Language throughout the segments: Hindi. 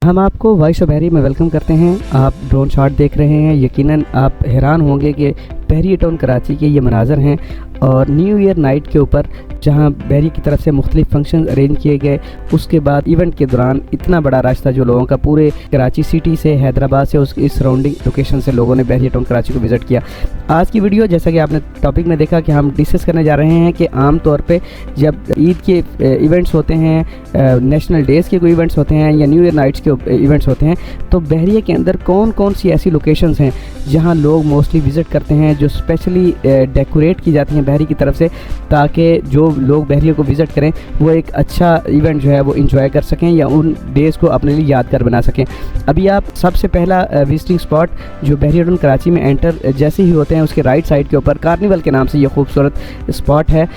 हम आपको वॉइस ऑफ बहरी में वेलकम करते हैं। आप ड्रोन शॉट देख रहे हैं। यकीनन आप हैरान होंगे कि बहरी टाउन कराची के ये मनाजर हैं और न्यू ईयर नाइट के ऊपर जहां बहरी की तरफ से मुख्तलिफ फंक्शन अरेंज किए गए, उसके बाद इवेंट के दौरान इतना बड़ा रश था जो लोगों का पूरे कराची सिटी से, हैदराबाद से, उसकी सराउंडिंग लोकेशन से लोगों ने बहरी टाउन कराची को विज़िट किया। आज की वीडियो जैसा कि आपने टॉपिक में देखा कि हम डिस्कस करने जा रहे हैं कि आम तौर पे जब ईद के इवेंट्स होते हैं, नेशनल डेज़ के कोई इवेंट्स होते हैं या न्यू ईयर नाइट्स के इवेंट्स होते हैं, तो बहरिया के अंदर कौन कौन सी ऐसी लोकेशंस हैं जहां लोग मोस्टली विज़िट करते हैं, जो स्पेशली डेकोरेट की जाती हैं बहरी की तरफ से, ताकि जो लोग बहरिया को विज़िट करें वो एक अच्छा इवेंट जो है वो इंजॉय कर सकें या उन डेज़ को अपने लिए यादगार बना सकें। अभी आप सबसे पहला विजिटिंग स्पॉट जो बहरिया टाउन कराची में एंटर जैसे ही होते हैं, उसके राइट साइड के ऊपर कार्निवल के नाम से ये खूबसूरत स्पॉट है।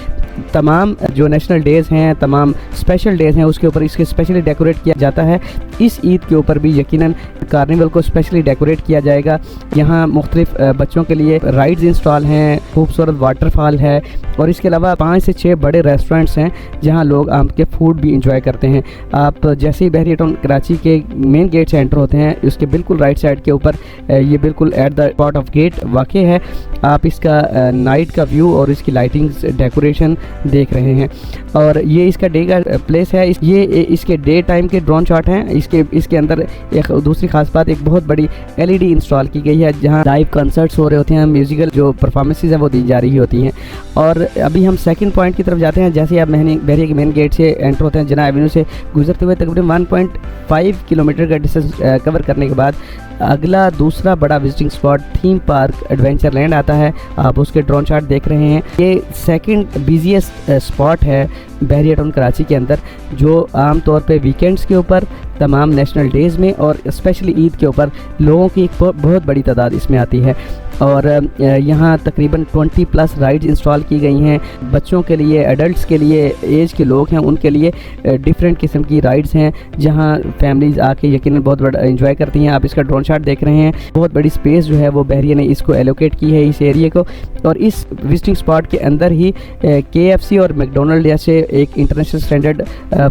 तमाम जो नेशनल डेज़ हैं, तमाम स्पेशल डेज़ हैं, उसके ऊपर इसके स्पेशली डेकोरेट किया जाता है। इस ईद के ऊपर भी यकीनन कार्निवल को स्पेशली डेकोरेट किया जाएगा। यहाँ मुख्तलिफ बच्चों के लिए राइड्स इंस्टॉल हैं, खूबसूरत वाटरफॉल है और इसके अलावा 5 से 6 बड़े रेस्टोरेंट्स हैं जहाँ लोग आम के फूड भी इंजॉय करते हैं। आप जैसे ही बहरिया टाउन कराची के मेन गेट से एंटर होते हैं, उसके बिल्कुल राइट साइड के ऊपर ये बिल्कुल at the spot of gate walk है। आप इसका नाइट का व्यू और इसकी लाइटिंग्स, डेकोरेशन देख रहे हैं और ये इसका डे का प्लेस है। ये इसके डे टाइम के ड्रोन शॉट हैं। इसके अंदर एक दूसरी खास बात, एक बहुत बड़ी LED इंस्टॉल की गई है जहां लाइव कंसर्ट्स हो रहे होते हैं, म्यूजिकल जो परफॉर्मेंसेस हैं वो दी जा रही होती हैं। और अभी हम सेकंड पॉइंट की तरफ जाते हैं। जैसे आप बहरिया के मेन गेट से एंटर होते हैं, जिन्ना एवेन्यू से गुजरते हुए तकरीबन 1.5 किलोमीटर का डिस्टेंस कवर करने के बाद अगला दूसरा बड़ा visiting spot theme park adventure land आता है। आप उसके ड्रोन शॉट देख रहे हैं। ये सेकंड बिजिएस्ट स्पॉट है बहरिया टाउन कराची के अंदर, जो आम तौर पे वीकेंड्स के ऊपर, तमाम नेशनल डेज़ में और स्पेशली ईद के ऊपर लोगों की एक बहुत बड़ी तादाद इसमें आती है। और यहाँ तकरीबन 20+ राइड्स इंस्टॉल की गई हैं बच्चों के लिए, एडल्ट्स के लिए, एज के लोग हैं उनके लिए डिफरेंट किस्म की राइड्स हैं जहाँ फैमिलीज़ आके यकीनन बहुत बड़ा एंजॉय करती हैं। आप इसका ड्रोन शॉट देख रहे हैं। बहुत बड़ी स्पेस जो है वो बहरिया ने इसको एलोकेट की है, इस एरिया को। और इस विजिटिंग स्पॉट के अंदर ही KFC और मैकडोनल्ड जैसे एक international standard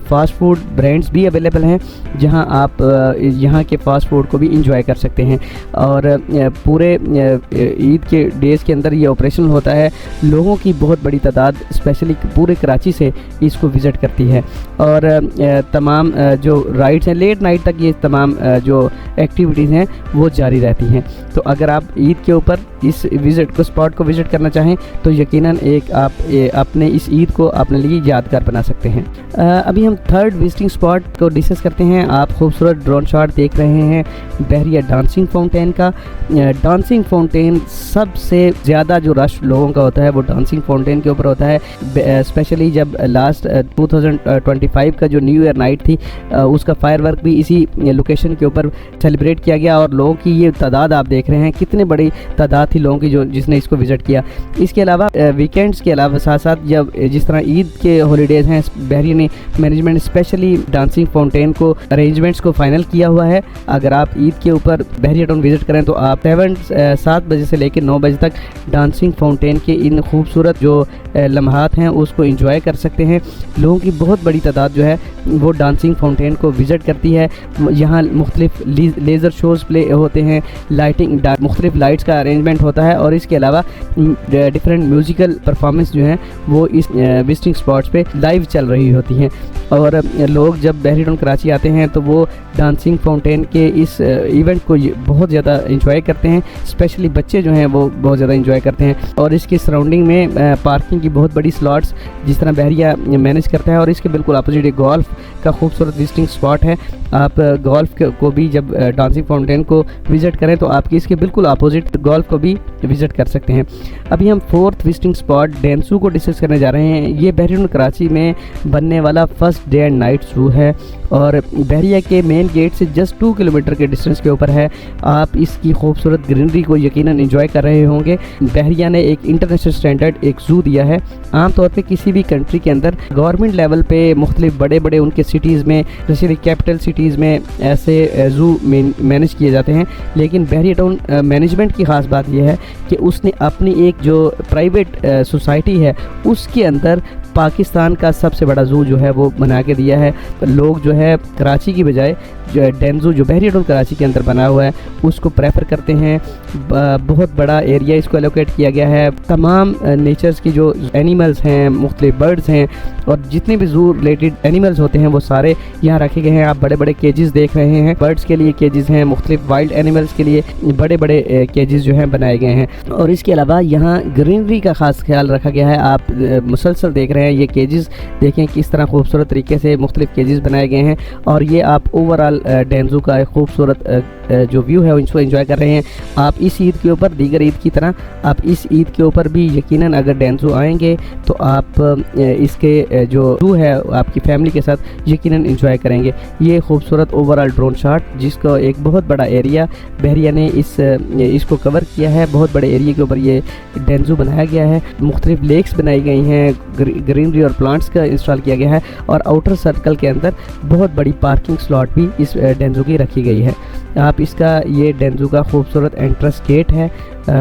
fast food brands भी अवेलेबल हैं जहां आप यहाँ के फास्ट फूड को भी इंजॉय कर सकते हैं। और पूरे ईद के डेज़ के अंदर ये ऑपरेशन होता है। लोगों की बहुत बड़ी तादाद स्पेशली पूरे कराची से इसको विज़िट करती है और तमाम जो राइड्स हैं, लेट नाइट तक ये तमाम जो एक्टिविटीज़ हैं वो जारी रहती हैं। तो अगर आप ईद के ऊपर इस स्पॉट को विज़िट करना चाहें तो यकीनन आप अपने इस ईद को अपने लिए यादगार बना सकते हैं। अभी हम थर्ड विजिटिंग स्पॉट को डिस्कस करते हैं। आप खूबसूरत ड्रोन शॉट देख रहे हैं बहरिया डांसिंग फाउंटेन का। डांसिंग फाउंटेन सबसे ज़्यादा जो रश लोगों का होता है वो डांसिंग फाउंटेन के ऊपर होता है। स्पेशली जब लास्ट 2025 का जो न्यू ईयर नाइट थी, उसका फायरवर्क भी इसी लोकेशन के ऊपर सेलिब्रेट किया गया और लोगों की ये तादाद आप देख रहे हैं, कितनी बड़ी तादाद थी लोगों की जिसने इसको विज़िट किया। इसके अलावा वीकेंड्स के अलावा साथ साथ जब जिस तरह ईद के हॉलीडेज़ हैं, बहरिया ने मैनेजमेंट स्पेशली डांसिंग फाउंटेन को अरेंजमेंट्स को फाइनल किया हुआ है। अगर आप ईद के ऊपर बहरिया टाउन विज़िट करें तो आप 7 बजे से लेकर 9 बजे तक डांसिंग फाउंटेन के इन खूबसूरत जो लम्हात हैं उसको एंजॉय कर सकते हैं। लोगों की बहुत बड़ी तादाद जो है वो डांसिंग फाउंटेन को विज़िट करती है। यहाँ मुख्तलिफ लेज़र शोज़ प्ले होते हैं, लाइटिंग, मुख्तलिफ लाइट्स का अरेंजमेंट होता है और इसके अलावा डिफरेंट म्यूज़िकल परफॉर्मेंस जो हैं वो इस विजिटिंग स्पॉट्स पे लाइव चल रही होती हैं। और लोग जब बहरिया टाउन कराची आते हैं तो वो डांसिंग फाउंटेन के इस इवेंट को बहुत ज़्यादा इंजॉय करते हैं। स्पेशली बच्चे जो हैं वो बहुत ज़्यादा इंजॉय करते हैं। और इसकी सराउंडिंग में पार्किंग की बहुत बड़ी स्लॉट्स जिस तरह बहरिया मैनेज करता है। और इसके बिल्कुल अपोजिट एक गोल्फ का खूबसूरत विजिटिंग स्पॉट है। आप गोल्फ को भी जब डांसिंग फाउंटेन को विज़िट करें तो आपकी इसके बिल्कुल अपोजिट गोल्फ को भी विज़िट कर सकते हैं। अभी हम फोर्थ विजिटिंग स्पॉट डेंसू को डिस्कस करने जा रहे हैं। ये बहरिया टाउन कराची में बनने वाला फर्स्ट डे एंड नाइट जू है और बहरिया के मेन गेट से जस्ट 2 किलोमीटर के डिस्टेंस के ऊपर है। आप इसकी खूबसूरत ग्रीनरी को यकीनन एंजॉय कर रहे होंगे। बहरिया ने एक इंटरनेशनल स्टैंडर्ड एक ज़ू दिया है। आमतौर पे किसी भी कंट्री के अंदर गवर्नमेंट लेवल पे मुख्तलिफ बड़े बड़े उनके सिटीज़ में, जैसे कैपिटल सिटीज़ में ऐसे ज़ू मैनेज किए जाते हैं, लेकिन बहरिया टाउन मैनेजमेंट की ख़ास बात यह है कि उसने अपनी एक जो प्राइवेट सोसाइटी है उसके अंदर पाकिस्तान का सबसे बड़ा ज़ू जो है वो बना के दिया है। लोग जो है कराची की बजाय जो डैम ज़ू जो बहरिया टाउन कराची के अंदर बना हुआ है उसको प्रेफर करते हैं। बहुत बड़ा एरिया इसको एलोकेट किया गया है। तमाम नेचर्स की जो एनिमल्स हैं, मुख्तलिफ बर्ड्स हैं और जितने भी ज़ू रिलेटेड एनिमल्स होते हैं वो सारे यहाँ रखे गए हैं। आप बड़े बड़े केजेस देख रहे हैं, बर्ड्स के लिए केजेस हैं, मुख्तलिफ वाइल्ड एनिमल्स के लिए बड़े बड़े केजेस जो हैं बनाए गए हैं। और इसके अलावा यहाँ ग्रीनरी का ख़ास ख्याल रखा गया है। आप मुसलसल देख रहे हैं ये केजेस, देखें किस तरह खूबसूरत तरीके से मुख्तलिफ केजेस बनाए गए हैं। और ये आप ओवरऑल डैम ज़ू का एक खूबसूरत जो व्यू है उसको एंजॉय कर रहे हैं। आप इस ईद के ऊपर, दीगर ईद की तरह आप इस ईद के ऊपर भी यकीनन अगर डैम ज़ू आएंगे तो आप इसके जो ज़ू है आपकी फैमिली के साथ यकीनन एंजॉय करेंगे। ये खूबसूरत ओवरऑल ड्रोन शॉट जिसको एक बहुत बड़ा एरिया बहरिया ने इसको कवर किया है। बहुत बड़े एरिया के ऊपर ये डैम ज़ू बनाया गया है। मुख्तलिफ लेक्स बनाई गई हैं, ग्रीनरी और प्लांट्स का इंस्टॉल किया गया है और आउटर सर्कल के अंदर बहुत बड़ी पार्किंग स्लॉट भी इस डैम ज़ू की रखी गई है। आप इसका ये डैम ज़ू का खूबसूरत एंट्रेंस गेट है।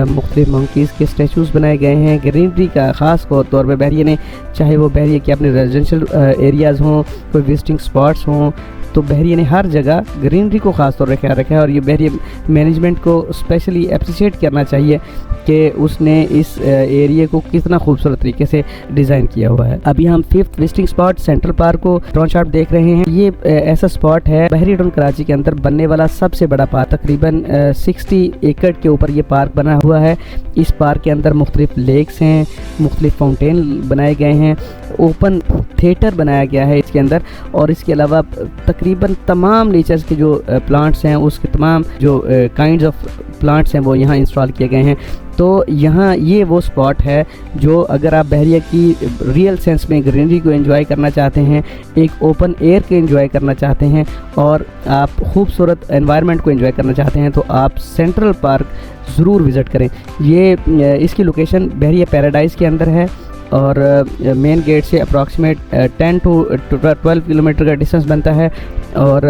मुख्तलिफ मंकीज़ के स्टैचूज़ बनाए गए हैं। ग्रीनरी का ख़ास तौर पर बहरिया ने, चाहे वो बहरिया के अपने रेजिडेंशियल एरियाज़ हों, कोई विजिटिंग स्पॉट्स हों, तो बहरिया ने हर जगह ग्रीनरी को ख़ास तौर पर ख्याल रखा है। और ये बहरिया मैनेजमेंट को स्पेशली अप्रिशिएट करना चाहिए कि उसने इस एरिया को कितना खूबसूरत तरीके से डिज़ाइन किया हुआ है। अभी हम 5th visiting spot central park को ड्रोन शॉट देख रहे हैं। ये ऐसा स्पॉट है बहरिया टाउन कराची के अंदर बनने वाला सबसे बड़ा पार्क। तकरीबन 60 एकड़ के ऊपर ये पार्क बना हुआ है। इस पार्क के अंदर मुख्तलिफ लेक्स हैं, मुख्तलिफ फाउंटेन बनाए गए हैं, ओपन थिएटर बनाया गया है इसके अंदर। और इसके अलावा तकरीबन तमाम नेचर्स के जो प्लांट्स हैं, उसके तमाम जो काइंड्स ऑफ प्लांट्स हैं वो यहाँ इंस्टॉल किए गए हैं। तो यहाँ ये वो स्पॉट है जो अगर आप बहरिया की रियल सेंस में ग्रीनरी को एंजॉय करना चाहते हैं, एक ओपन एयर को एंजॉय करना चाहते हैं और आप खूबसूरत एनवायरनमेंट को एंजॉय करना चाहते हैं, तो आप सेंट्रल पार्क ज़रूर विज़िट करें। ये इसकी लोकेशन बहरिया पैराडाइज़ के अंदर है और मेन गेट से अप्रॉक्सीमेट 10 to 12 किलोमीटर का डिस्टेंस बनता है और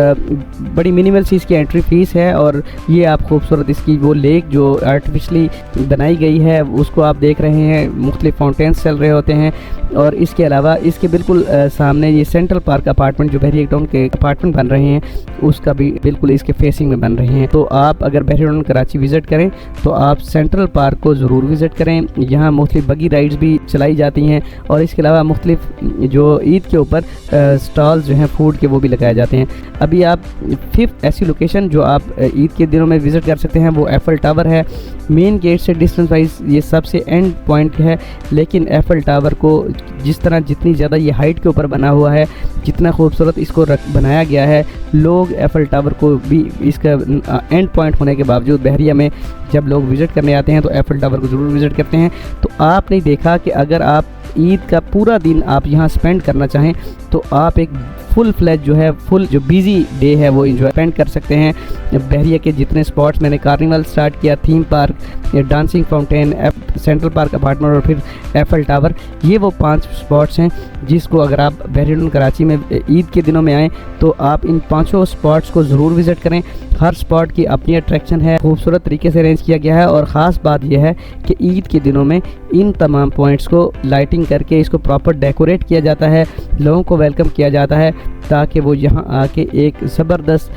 बड़ी मिनिमल सी इसकी एंट्री फ़ीस है। और ये आप खूबसूरत इसकी वो लेक जो आर्टिफिशली बनाई गई है उसको आप देख रहे हैं, मुख्तलिफ फाउंटेन्स चल रहे होते हैं। और इसके अलावा इसके बिल्कुल सामने ये सेंट्रल पार्क अपार्टमेंट जो बहरिया टाउन के अपार्टमेंट बन रहे हैं उसका भी बिल्कुल इसके फेसिंग में बन रहे हैं। तो आप अगर बहरिया टाउन कराची विज़िट करें तो आप सेंट्रल पार्क को ज़रूर विज़िट करें। यहाँ मुख्तलिफ बगी राइड्स भी चलाई जाती हैं और इसके अलावा मुख्तलिफ जो ईद के ऊपर स्टॉल्स जो हैं फूड के वो भी लगाए जाते हैं। अभी आप 5th ऐसी लोकेशन जो आप ईद के दिनों में विज़िट कर सकते हैं वो एफल टावर है। मेन गेट से डिस्टेंस वाइज ये सबसे एंड पॉइंट है, लेकिन एफल टावर को जिस तरह जितनी ज़्यादा ये हाइट के ऊपर बना हुआ है, जितना खूबसूरत इसको बनाया गया है, लोग एफल टावर को भी इसका एंड पॉइंट होने के बावजूद बहरिया में जब लोग विज़िट करने आते हैं तो एफल टावर को ज़रूर विज़िट करते हैं। तो आपने देखा कि अगर आप ईद का पूरा दिन आप यहाँ स्पेंड करना चाहें तो आप एक फुल फ्लैज जो है, फुल जो बिजी डे है वो इंजॉय स्पेंड कर सकते हैं। बहरिया के जितने स्पॉट्स मैंने कार्निवल स्टार्ट किया, theme park, dancing fountain, central park apartment और फिर एफल टावर, ये वो 5 स्पॉट्स हैं जिसको अगर आप बहरिया टाउन कराची में ईद के दिनों में आएँ तो आप इन 5 स्पॉट्स को ज़रूर विज़िट करें। हर स्पॉट की अपनी अट्रैक्शन है, खूबसूरत तरीके से अरेंज किया गया है। और ख़ास बात यह है कि ईद के दिनों में इन तमाम पॉइंट्स को लाइटिंग करके इसको प्रॉपर डेकोरेट किया जाता है, लोगों को वेलकम किया जाता है ताकि वो यहाँ आके एक ज़बरदस्त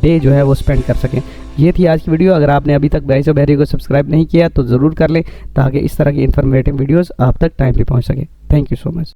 डे जो है वो स्पेंड कर सकें। ये थी आज की वीडियो। अगर आपने अभी तक वॉइस ऑफ बहरिया को सब्सक्राइब नहीं किया तो ज़रूर कर लें ताकि इस तरह की इन्फॉर्मेटिव वीडियोज़ आप तक टाइमली पहुँच सके। Thank you so much.